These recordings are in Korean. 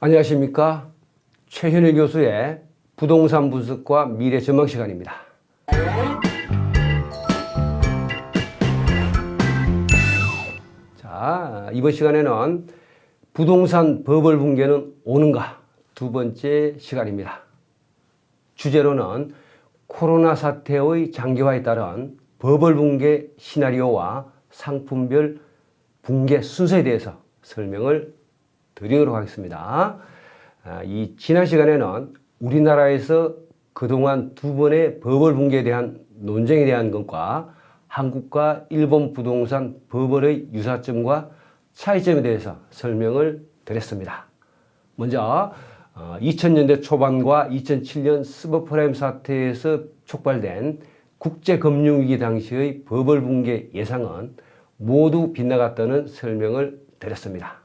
안녕하십니까. 최현일 교수의 부동산 분석과 미래 전망 시간입니다. 자, 이번 시간에는 부동산 버블 붕괴는 오는가? 두 번째 시간입니다. 주제로는 코로나 사태의 장기화에 따른 버블 붕괴 시나리오와 상품별 붕괴 순서에 대해서 설명을 드리도록 하겠습니다. 이 지난 시간에는 우리나라에서 그동안 두 번의 버블 붕괴에 대한 논쟁에 대한 것과 한국과 일본 부동산 버블의 유사점과 차이점에 대해서 설명을 드렸습니다. 먼저 2000년대 초반과 2007년 서브프라임 사태에서 촉발된 국제금융위기 당시의 버블 붕괴 예상은 모두 빗나갔다는 설명을 드렸습니다.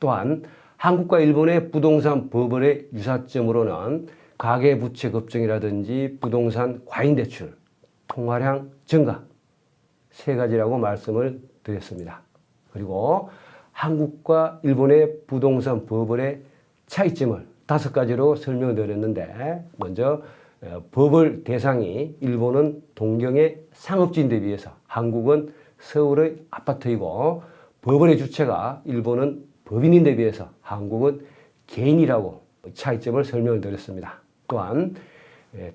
또한 한국과 일본의 부동산 버블의 유사점으로는 가계부채 급증이라든지 부동산 과잉대출, 통화량 증가 세 가지라고 말씀을 드렸습니다. 그리고 한국과 일본의 부동산 버블의 차이점을 5가지로 설명을 드렸는데, 먼저 버블 대상이 일본은 동경의 상업지인에 비해서 한국은 서울의 아파트이고, 버블의 주체가 일본은 법인인데 비해서 한국은 개인이라고 차이점을 설명을 드렸습니다. 또한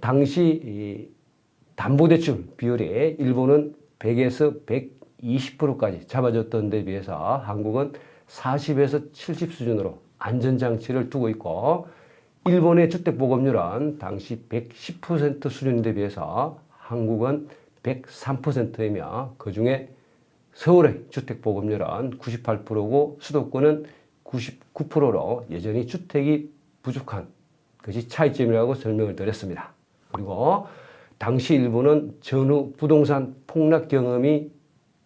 당시 담보대출 비율이 일본은 100에서 120%까지 잡아줬던 데 비해서 한국은 40에서 70 수준으로 안전장치를 두고 있고, 일본의 주택보급률은 당시 110% 수준에 비해서 한국은 103%이며 그중에 서울의 주택보급률은 98%고 수도권은 99%로 여전히 주택이 부족한 것이 차이점이라고 설명을 드렸습니다. 그리고 당시 일본은 전후 부동산 폭락 경험이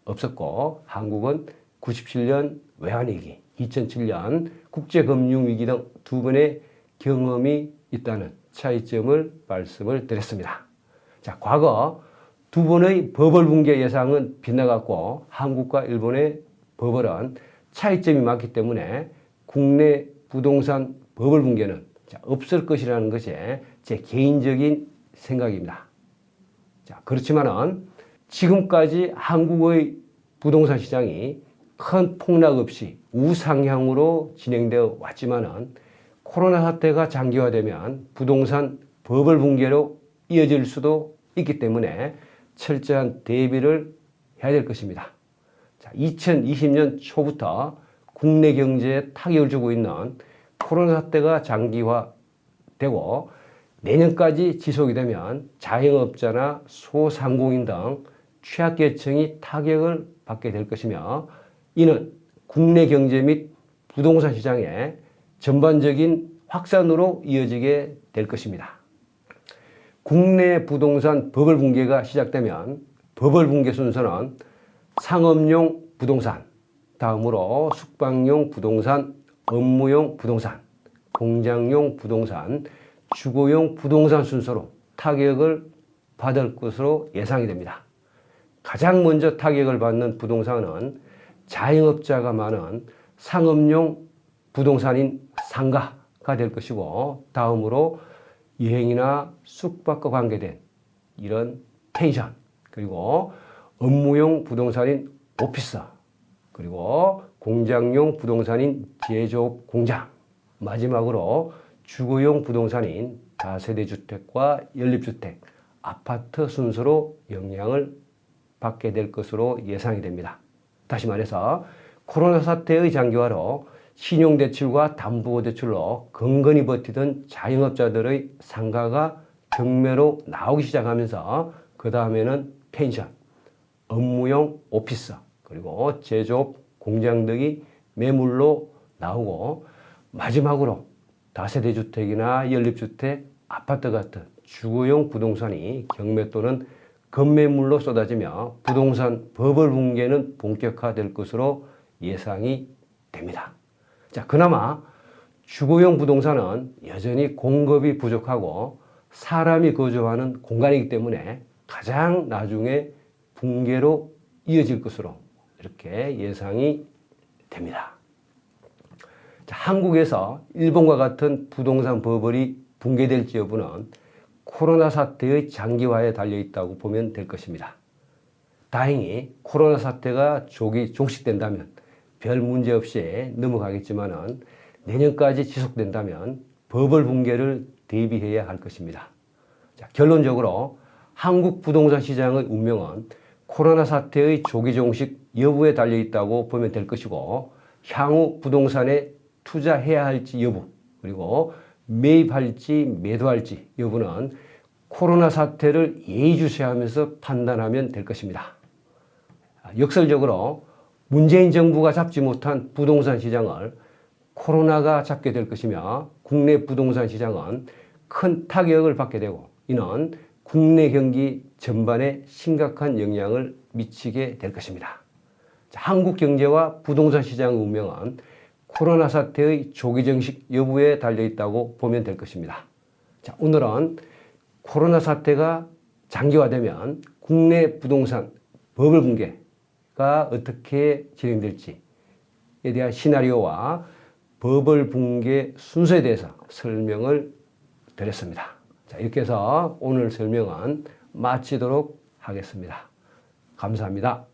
없었고, 한국은 97년 외환위기, 2007년 국제금융위기 등 두 번의 경험이 있다는 차이점을 말씀을 드렸습니다. 자, 과거 두 번의 버블 붕괴 예상은 빗나갔고, 한국과 일본의 버블은 차이점이 많기 때문에 국내 부동산 버블 붕괴는 없을 것이라는 것이 제 개인적인 생각입니다. 자, 그렇지만은 지금까지 한국의 부동산 시장이 큰 폭락 없이 우상향으로 진행되어 왔지만은 코로나 사태가 장기화되면 부동산 버블 붕괴로 이어질 수도 있기 때문에 철저한 대비를 해야 될 것입니다. 자, 2020년 초부터 국내 경제에 타격을 주고 있는 코로나 사태가 장기화되고 내년까지 지속이 되면 자영업자나 소상공인 등 취약계층이 타격을 받게 될 것이며, 이는 국내 경제 및 부동산 시장의 전반적인 확산으로 이어지게 될 것입니다. 국내 부동산 버블 붕괴가 시작되면 버블 붕괴 순서는 상업용 부동산, 다음으로 숙박용 부동산, 업무용 부동산, 공장용 부동산, 주거용 부동산 순서로 타격을 받을 것으로 예상이 됩니다. 가장 먼저 타격을 받는 부동산은 자영업자가 많은 상업용 부동산인 상가가 될 것이고, 다음으로 여행이나 숙박과 관계된 이런 펜션, 그리고 업무용 부동산인 오피스, 그리고 공장용 부동산인 제조업 공장, 마지막으로 주거용 부동산인 다세대 주택과 연립주택, 아파트 순서로 영향을 받게 될 것으로 예상이 됩니다. 다시 말해서 코로나 사태의 장기화로 신용대출과 담보대출로 건건히 버티던 자영업자들의 상가가 경매로 나오기 시작하면서 그 다음에는 펜션, 업무용 오피스, 그리고 제조업 공장 등이 매물로 나오고, 마지막으로 다세대 주택이나 연립주택, 아파트 같은 주거용 부동산이 경매 또는 건매물로 쏟아지며 부동산 버블 붕괴는 본격화될 것으로 예상이 됩니다. 자, 그나마 주거용 부동산은 여전히 공급이 부족하고 사람이 거주하는 공간이기 때문에 가장 나중에 붕괴로 이어질 것으로 이렇게 예상이 됩니다. 자, 한국에서 일본과 같은 부동산 버블이 붕괴될지 여부는 코로나 사태의 장기화에 달려있다고 보면 될 것입니다. 다행히 코로나 사태가 조기 종식된다면 별 문제 없이 넘어가겠지만은 내년까지 지속된다면 버블 붕괴를 대비해야 할 것입니다. 자, 결론적으로 한국 부동산 시장의 운명은 코로나 사태의 조기 종식 여부에 달려있다고 보면 될 것이고, 향후 부동산에 투자해야 할지 여부, 그리고 매입할지 매도할지 여부는 코로나 사태를 예의주시하면서 판단하면 될 것입니다. 역설적으로 문재인 정부가 잡지 못한 부동산 시장을 코로나가 잡게 될 것이며, 국내 부동산 시장은 큰 타격을 받게 되고, 이는 국내 경기 전반에 심각한 영향을 미치게 될 것입니다. 자, 한국 경제와 부동산 시장의 운명은 코로나 사태의 조기 종식 여부에 달려있다고 보면 될 것입니다. 자, 오늘은 코로나 사태가 장기화되면 국내 부동산 버블 붕괴가 어떻게 진행될지에 대한 시나리오와 버블 붕괴 순서에 대해서 설명을 드렸습니다. 자, 이렇게 해서 오늘 설명은 마치도록 하겠습니다. 감사합니다.